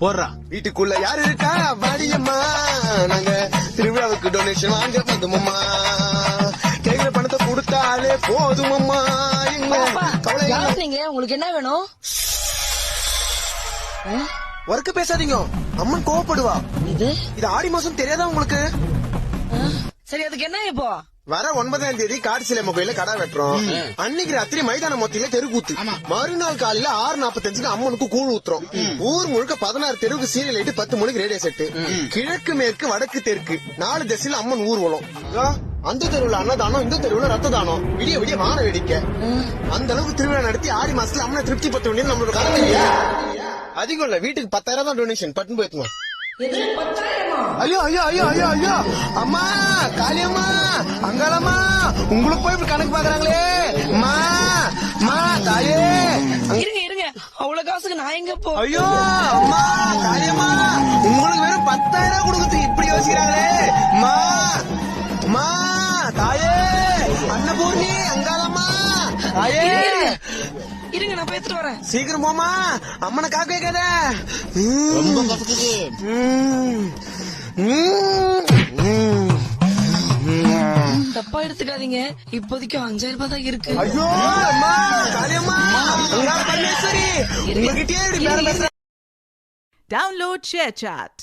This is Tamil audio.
போடுறா. வீட்டுக்குள்ள யாரு இருக்கா வாடியம்மா, நாங்க திருவிழாவுக்கு டொனேஷன் வாங்க வந்தோம்மா, கையில பணத்தை கொடுத்தாலே போதுமம்மா. நீங்க உங்களுக்கு என்ன வேணும்? ஒர்க்கு பேசாதீங்க, அம்மன் கோவப்படுவா. இது ஆடி மாசம் தெரியாதா உங்களுக்கு? சரி, அதுக்கு என்ன இப்போ? வர 9ஆம் தேதி காடு சிலை கோயில கடை வெட்டுறோம். அன்னைக்கு ராத்திரி மைதான மொத்தியில தெருக்கூத்து. மறுநாள் காலையில 6:45 அம்மனுக்கு கூழ் ஊத்துறோம். ஊர் முழுக்க 16 தெருவுக்கு சீரியல் லைட், 10 மணிக்கு ரேடியோ செட்டு. கிழக்கு மேற்கு வடக்கு தெற்கு 4 திசையில அம்மன் ஊர்வலம். அந்த தெருவுல அன்னதானம், இந்த தெருவுல ரத்த தானம், விடிய விடிய வான வேடிக்கை. அந்த அளவுக்கு திருவிழா நடத்தி ஆடி மாசத்துல அம்மனை திருப்தி பத்த வேண்டியது நம்மளோட கடமை. அதிகம் இல்ல, வீட்டுக்கு 10,000 தான் டொனேஷன். பட்டுன்னு போயிடுமா. ஐயோ ஐயோ ஐயோ ஐயோ ஐயோ, அம்மா காளியம்மா அங்காளம்மா, உங்களுக்கு போய் இப்படி கணக்கு பாக்குறாங்களே. அம்மா அம்மா தாயே, இருங்க இருங்க, அவ்வளவு காசுக்கு நான் எங்க போ? ஐயோ அம்மா காளியம்மா, உங்களுக்கு வெறும் 10,000 கொடுக்குறது இப்படி யோசிக்கிறாங்களே. அம்மா அம்மா தாயே, அன்னபூர்ணி அங்காளம்மா தாயே. இருங்க, நான் பேத்துட்டு வரேன். சீக்கிரம் போமா, அம்மனை காக்க வைக்காத. ரொம்ப கத்துக்குது. தப்பா எடுத்துக்காதீங்க, இப்போதைக்கு 5,000 ரூபாய் தான் இருக்கு. ஐயோ அம்மா காளியம்மா பரமேஸ்வரி, உங்ககிட்டயே இப்படி பேர பேசுற. Download ShareChat.